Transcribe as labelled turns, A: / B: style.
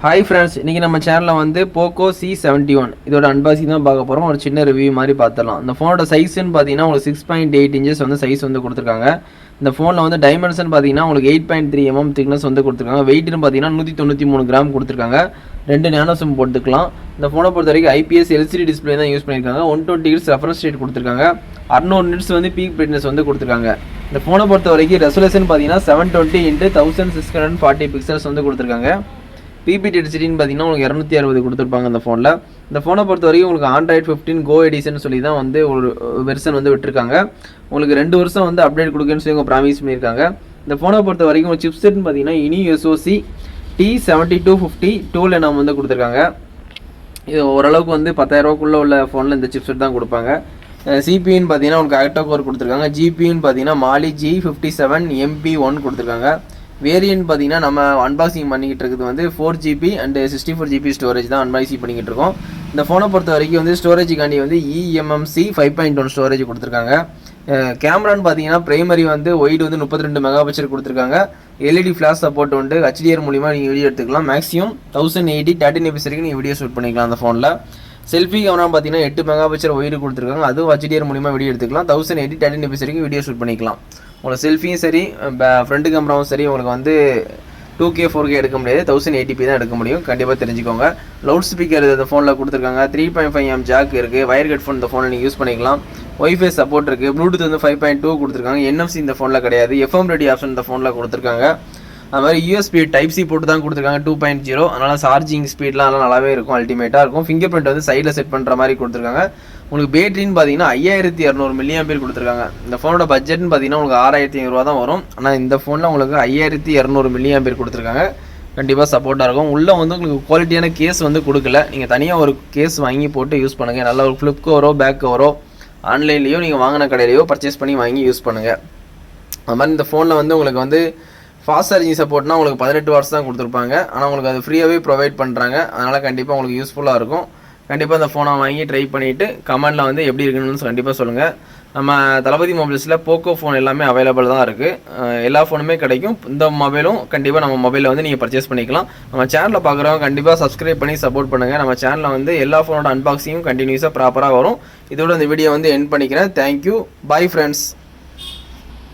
A: Hi friends, இன்றைக்கி நம்ம சேனலில் வந்து போக்கோ C71 இதோட அன்பாக்சிங் தான் பார்க்க போகிறோம். ஒரு சின்ன ரிவ்யூ மாதிரி பார்த்துடலாம். இந்த ஃபோனோட சைஸ்ன்னு பார்த்தீங்கன்னா உங்களுக்கு 6.8 இன்ச்சஸ் வந்து சைஸ் வந்து கொடுத்துருக்காங்க. இந்த ஃபோனில் வந்து டைமென்ஷன் பார்த்தீங்கன்னா உங்களுக்கு 8.3 mm திக்னஸ் வந்து கொடுத்துருக்காங்க. வெயிட்னு பார்த்தீங்கன்னா 193 கிராம் கொடுத்துருக்காங்க. 2 நேனோ சிம் போட்டுக்கலாம். இந்த ஃபோனை பொறுத்த வரைக்கும் IPS LCD டிஸ்பிளே தான் யூஸ் பண்ணியிருக்காங்க. 120 Hz ரெஃபரன்ஸ் ரேட் கொடுத்துருக்காங்க. 600 nits வந்து பீக் பிரைட்னஸ் வந்து கொடுத்துருக்காங்க. இந்த ஃபோனை பொறுத்த வரைக்கும் ரெசல்யூஷன் பார்த்தீங்கன்னா 720x1640 பிக்சல்ஸ் வந்து கொடுத்துருக்காங்க. பிபி டென்சிட்டின்னு பார்த்தீங்கன்னா உங்களுக்கு 260 கொடுத்துருப்பாங்க இந்த ஃபோனில். இந்த ஃபோனை பொறுத்த வரைக்கும் உங்களுக்கு Android 15 Go எடிஷன் சொல்லி தான் வந்து ஒரு வெர்ஷன் வந்து விட்டுருக்காங்க. உங்களுக்கு 2 வருஷம் வந்து அப்டேட் கொடுக்குன்னு சொல்லி அவங்க ப்ராமிஸ் பண்ணியிருக்காங்க. இந்த ஃபோனை பொறுத்த வரைக்கும் ஒரு சிப்செட்னு பார்த்தீங்கன்னா இனி SoC T7250 2nm வந்து கொடுத்துருக்காங்க. இது ஓரளவுக்கு வந்து 10,000 ரூபாய்க்குள்ளே உள்ள ஃபோனில் இந்த சிப்செட் தான் கொடுப்பாங்க. சிபின்னு பார்த்தீங்கன்னா உங்களுக்கு ஆக்டா கோர் கொடுத்துருக்காங்க. ஜிபின்னு பார்த்தீங்கன்னா மாலி G57 MP1 கொடுத்துருக்காங்க. வேரியன்ட் பார்த்தீங்கன்னா நம்ம அன்பாக்சிங் பண்ணிக்கிட்டு இருக்குது வந்து 4GB அண்ட் 64GB ஸ்டோரேஜ் தான் அன்பாக்சிங் பண்ணிக்கிட்டு இருக்கோம். இந்த ஃபோனை பொறுத்த வரைக்கும் வந்து ஸ்டோரேஜுக்காண்டி வந்து eMMC 5.1 ஸ்டோரேஜ் கொடுத்துருக்காங்க. கேமரான்னு பார்த்தீங்கன்னா பிரைமரி வந்து ஒய்டு வந்து 32 மெகாபிக்சல் கொடுத்துருக்காங்க. LED ஃப்ளாஷ் சப்போர்ட் வந்து HDR மூலிமா நீங்கள் வீடியோ எடுத்துக்கலாம். மேக்ஸிமம் 1080 13fps வரைக்கும் நீங்கள் வீடியோ ஷூட் பண்ணிக்கலாம் அந்த ஃபோனில். செல்ஃபி கேமரா பார்த்தீங்கன்னா 8 மெகாபிக்சல் ஒய்டு கொடுத்துருக்காங்க. அதுவும் HDR மூலிமா வீடியோ எடுத்துக்கலாம். 1080 13fps வரைக்கும் வீடியோ ஷூட் பண்ணிக்கலாம். உங்களுக்கு செல்ஃபியும் சரி ஃப்ரண்ட் கேமராவும் சரி உங்களுக்கு வந்து 2K 4K எடுக்க முடியாது, 1080p தான் எடுக்க முடியும். கண்டிப்பாக தெரிஞ்சுக்கோங்க. லவுட் ஸ்பீக்கர் இந்த ஃபோனில் கொடுத்துருக்காங்க. 3.5mm ஜாக் இருக்குது. வயர் ஹெட்ஃபோன் இந்த ஃபோனை நீங்கள் யூஸ் பண்ணிக்கலாம். ஒய்ஃபை சப்போர்ட் இருக்குது. ப்ளூடூத் வந்து 5.2 கொடுத்துருக்காங்க. NFC இந்த ஃபோனில் கிடையாது. FM ரெடி ஆப்ஷன் இந்த ஃபோனில் கொடுத்துருக்காங்க. அது மாதிரி USB Type-C போட்டு தான் கொடுத்துருக்காங்க 2.0. அதனால் சார்ஜிங் ஸ்பீட்லாம் நல்லா நல்லாவே இருக்கும், அல்டிமேட்டாக இருக்கும். ஃபிங்கர் பிரிண்ட் வந்து சைடில் செட் பண்ணுற மாதிரி கொடுத்துருக்காங்க. உங்களுக்கு பேட்டரின்னு பார்த்தீங்கன்னா 5200 mAh கொடுத்துருக்காங்க. இந்த ஃபோனோட பட்ஜெட்னு பார்த்தீங்கன்னா உங்களுக்கு 6500 ரூபா தான் வரும். ஆனால் இந்த ஃபோனில் உங்களுக்கு 5200 mAh கொடுத்துருக்காங்க. கண்டிப்பாக சப்போர்ட்டாக இருக்கும். உள்ளே வந்து உங்களுக்கு குவாலிட்டியான கேஸ் வந்து கொடுக்கல. நீங்கள் தனியாக ஒரு கேஸ் வாங்கி போட்டு யூஸ் பண்ணுங்கள். நல்ல ஒரு ஃப்ளிப் கவரோ பேக் கவரோ ஆன்லைன்லேயோ நீங்கள் வாங்கின கடையிலையோ பர்ச்சேஸ் பண்ணி வாங்கி யூஸ் பண்ணுங்கள். அது மாதிரி இந்த ஃபோனில் வந்து உங்களுக்கு வந்து ஃபாஸ்ட் சார்ஜிங் சப்போர்ட்னா உங்களுக்கு 18 வாட்ஸ் தான் கொடுத்துருப்பாங்க. ஆனால் உங்களுக்கு அது ஃப்ரீயாகவே ப்ரொவைட் பண்ணுறாங்க. அதனால் கண்டிப்பாக உங்களுக்கு யூஸ்ஃபுல்லாக இருக்கும். கண்டிப்பாக இந்த ஃபோனை வாங்கி ட்ரை பண்ணிவிட்டு கமெண்டில் வந்து எப்படி இருக்குன்னு கண்டிப்பாக சொல்லுங்கள். நம்ம தளபதி மொபைல்ஸில் போக்கோ ஃபோன் எல்லாமே அவைலபிள் தான் இருக்குது. எல்லா ஃபோனுமே கிடைக்கும். இந்த மொபைலும் கண்டிப்பாக நம்ம மொபைலில் வந்து நீங்கள் பர்ச்சேஸ் பண்ணிக்கலாம். நம்ம சேனலில் பார்க்குறவங்க கண்டிப்பாக சப்ஸ்கிரைப் பண்ணி சப்போர்ட் பண்ணுங்கள். நம்ம சேனலில் வந்து எல்லா ஃபோனோட அன்பாக்சிங்கும் கண்டினியூஸாக ப்ராப்பராக வரும். இதோட இந்த வீடியோ வந்து எண்ட் பண்ணிக்கிறேன். தேங்க்யூ. Bye friends.